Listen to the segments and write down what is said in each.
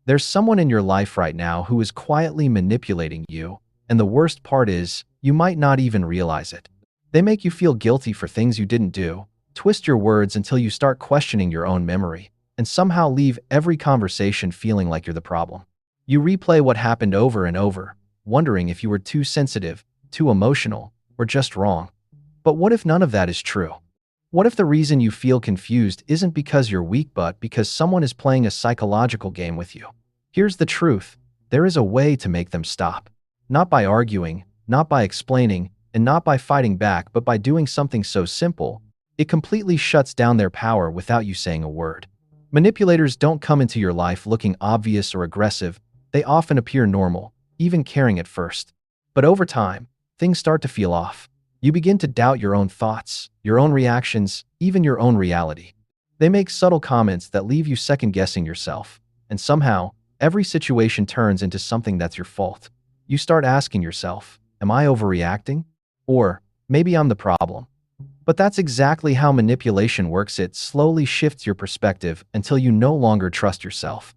There's someone in your life right now who is quietly manipulating you, and the worst part is, you might not even realize it. They make you feel guilty for things you didn't do, twist your words until you start questioning your own memory, and somehow leave every conversation feeling like you're the problem. You replay what happened over and over, wondering if you were too sensitive, too emotional, or just wrong. But what if none of that is true? What if the reason you feel confused isn't because you're weak but because someone is playing a psychological game with you? Here's the truth. There is a way to make them stop. Not by arguing, not by explaining, and not by fighting back, but by doing something so simple, it completely shuts down their power without you saying a word. Manipulators don't come into your life looking obvious or aggressive. They often appear normal, even caring at first. But over time, things start to feel off. You begin to doubt your own thoughts, your own reactions, even your own reality. They make subtle comments that leave you second-guessing yourself, and somehow, every situation turns into something that's your fault. You start asking yourself, am I overreacting? Or, maybe I'm the problem. But that's exactly how manipulation works. It slowly shifts your perspective until you no longer trust yourself.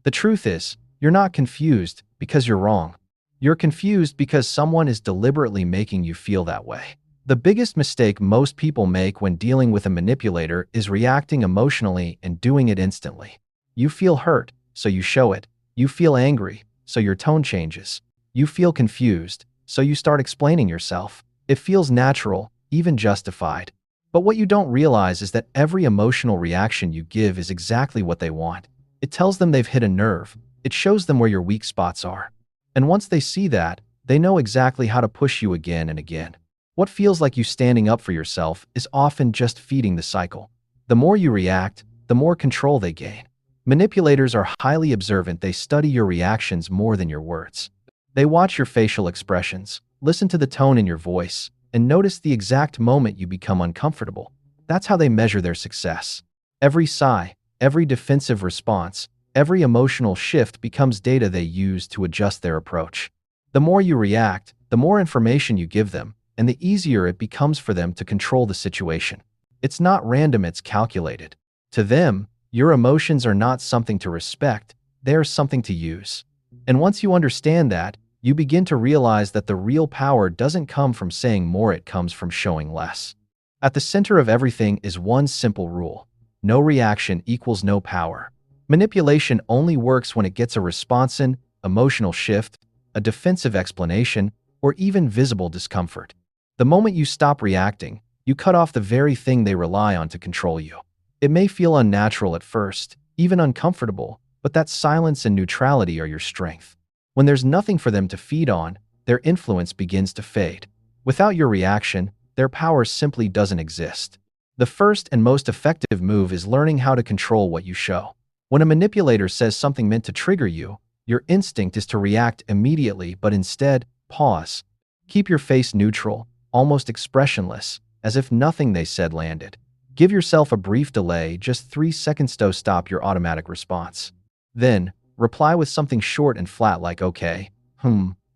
The truth is, you're not confused because you're wrong. You're confused because someone is deliberately making you feel that way. The biggest mistake most people make when dealing with a manipulator is reacting emotionally and doing it instantly. You feel hurt, so you show it. You feel angry, so your tone changes. You feel confused, so you start explaining yourself. It feels natural, even justified. But what you don't realize is that every emotional reaction you give is exactly what they want. It tells them they've hit a nerve. It shows them where your weak spots are. And once they see that, they know exactly how to push you again and again. What feels like you standing up for yourself is often just feeding the cycle. The more you react, the more control they gain. Manipulators are highly observant. They study your reactions more than your words. They watch your facial expressions, listen to the tone in your voice, and notice the exact moment you become uncomfortable. That's how they measure their success. Every sigh, every defensive response, every emotional shift becomes data they use to adjust their approach. The more you react, the more information you give them, and the easier it becomes for them to control the situation. It's not random, it's calculated. To them, your emotions are not something to respect, they're something to use. And once you understand that, you begin to realize that the real power doesn't come from saying more, it comes from showing less. At the center of everything is one simple rule: no reaction equals no power. Manipulation only works when it gets a response, an emotional shift, a defensive explanation, or even visible discomfort. The moment you stop reacting, you cut off the very thing they rely on to control you. It may feel unnatural at first, even uncomfortable, but that silence and neutrality are your strength. When there's nothing for them to feed on, their influence begins to fade. Without your reaction, their power simply doesn't exist. The first and most effective move is learning how to control what you show. When a manipulator says something meant to trigger you, your instinct is to react immediately, but instead, pause. Keep your face neutral, almost expressionless, as if nothing they said landed. Give yourself a brief delay, just 3 seconds to stop your automatic response. Then, reply with something short and flat like okay,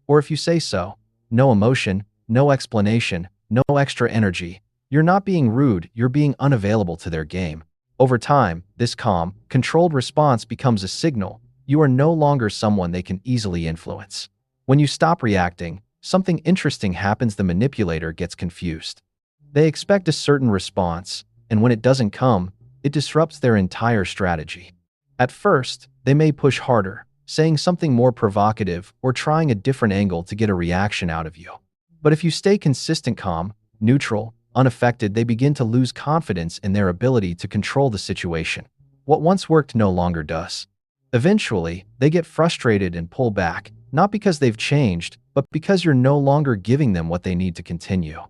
or if you say so. No emotion, no explanation, no extra energy. You're not being rude, you're being unavailable to their game. Over time, this calm, controlled response becomes a signal. You are no longer someone they can easily influence. When you stop reacting, something interesting happens. The manipulator gets confused. They expect a certain response, and when it doesn't come, it disrupts their entire strategy. At first, they may push harder, saying something more provocative or trying a different angle to get a reaction out of you. But if you stay consistent, calm, neutral, unaffected, they begin to lose confidence in their ability to control the situation. What once worked no longer does. Eventually, they get frustrated and pull back, not because they've changed, but because you're no longer giving them what they need to continue.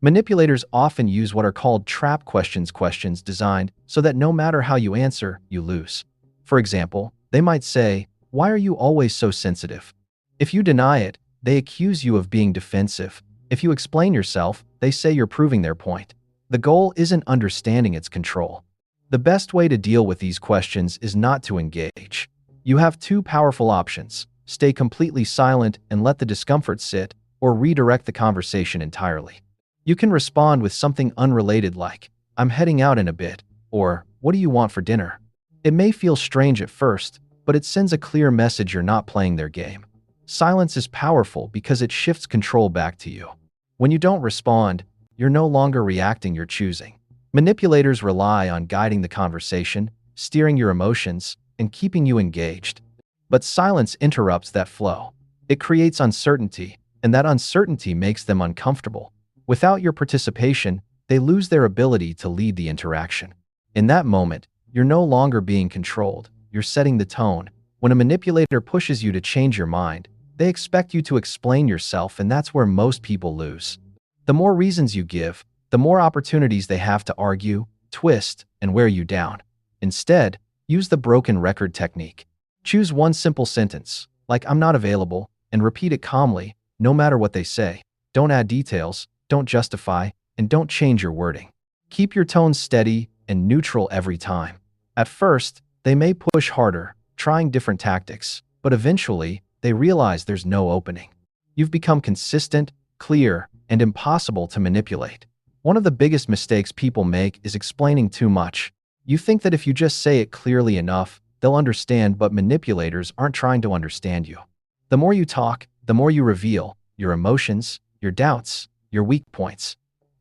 Manipulators often use what are called trap questions, questions designed so that no matter how you answer, you lose. For example, they might say, "Why are you always so sensitive?" If you deny it, they accuse you of being defensive. If you explain yourself, they say you're proving their point. The goal isn't understanding, it's control. The best way to deal with these questions is not to engage. You have two powerful options: stay completely silent and let the discomfort sit, or redirect the conversation entirely. You can respond with something unrelated like, "I'm heading out in a bit," or "What do you want for dinner?" It may feel strange at first, but it sends a clear message you're not playing their game. Silence is powerful because it shifts control back to you. When you don't respond, you're no longer reacting, you're choosing. Manipulators rely on guiding the conversation, steering your emotions, and keeping you engaged. But silence interrupts that flow. It creates uncertainty, and that uncertainty makes them uncomfortable. Without your participation, they lose their ability to lead the interaction. In that moment, you're no longer being controlled, you're setting the tone. When a manipulator pushes you to change your mind, they expect you to explain yourself, and that's where most people lose. The more reasons you give, the more opportunities they have to argue, twist, and wear you down. Instead, use the broken record technique. Choose one simple sentence, like "I'm not available," and repeat it calmly, no matter what they say. Don't add details, don't justify, and don't change your wording. Keep your tone steady and neutral every time. At first, they may push harder, trying different tactics, but eventually, they realize there's no opening. You've become consistent, clear, and impossible to manipulate. One of the biggest mistakes people make is explaining too much. You think that if you just say it clearly enough, they'll understand, but manipulators aren't trying to understand you. The more you talk, the more you reveal your emotions, your doubts, your weak points,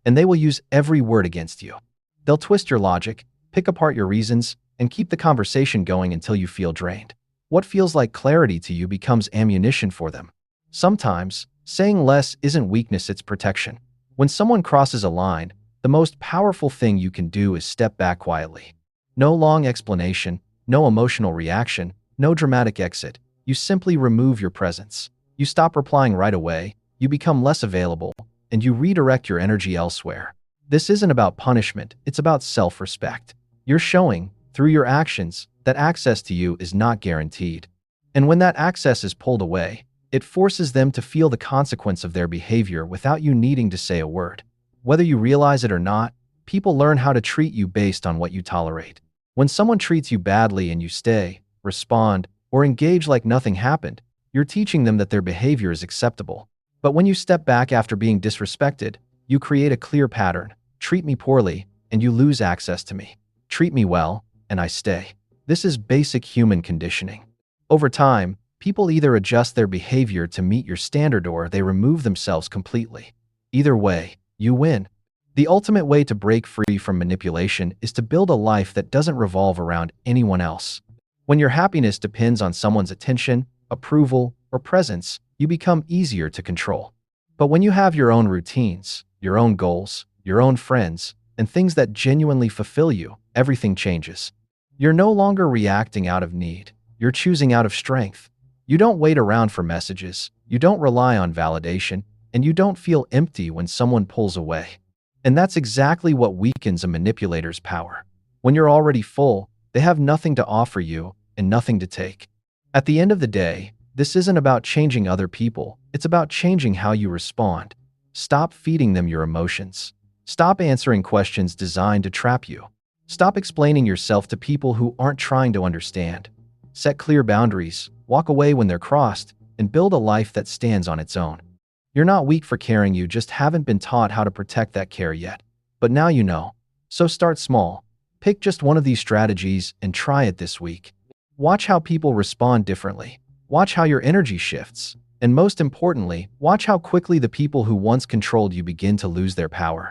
and they will use every word against you. They'll twist your logic, pick apart your reasons, and keep the conversation going until you feel drained. What feels like clarity to you becomes ammunition for them. Sometimes, saying less isn't weakness, it's protection. When someone crosses a line, the most powerful thing you can do is step back quietly. No long explanation, no emotional reaction, no dramatic exit. You simply remove your presence. You stop replying right away, you become less available, and you redirect your energy elsewhere. This isn't about punishment, it's about self-respect. You're showing, through your actions, that access to you is not guaranteed. And when that access is pulled away, it forces them to feel the consequence of their behavior without you needing to say a word. Whether you realize it or not, people learn how to treat you based on what you tolerate. When someone treats you badly and you stay, respond, or engage like nothing happened, you're teaching them that their behavior is acceptable. But when you step back after being disrespected, you create a clear pattern. Treat me poorly, and you lose access to me. Treat me well, and I stay. This is basic human conditioning. Over time, people either adjust their behavior to meet your standard or they remove themselves completely. Either way, you win. The ultimate way to break free from manipulation is to build a life that doesn't revolve around anyone else. When your happiness depends on someone's attention, approval, or presence, you become easier to control. But when you have your own routines, your own goals, your own friends, and things that genuinely fulfill you, everything changes. You're no longer reacting out of need. You're choosing out of strength. You don't wait around for messages, you don't rely on validation, and you don't feel empty when someone pulls away. And that's exactly what weakens a manipulator's power. When you're already full, they have nothing to offer you and nothing to take. At the end of the day, this isn't about changing other people, it's about changing how you respond. Stop feeding them your emotions. Stop answering questions designed to trap you. Stop explaining yourself to people who aren't trying to understand. Set clear boundaries, walk away when they're crossed, and build a life that stands on its own. You're not weak for caring, you just haven't been taught how to protect that care yet. But now you know. So start small. Pick just one of these strategies and try it this week. Watch how people respond differently. Watch how your energy shifts. And most importantly, watch how quickly the people who once controlled you begin to lose their power.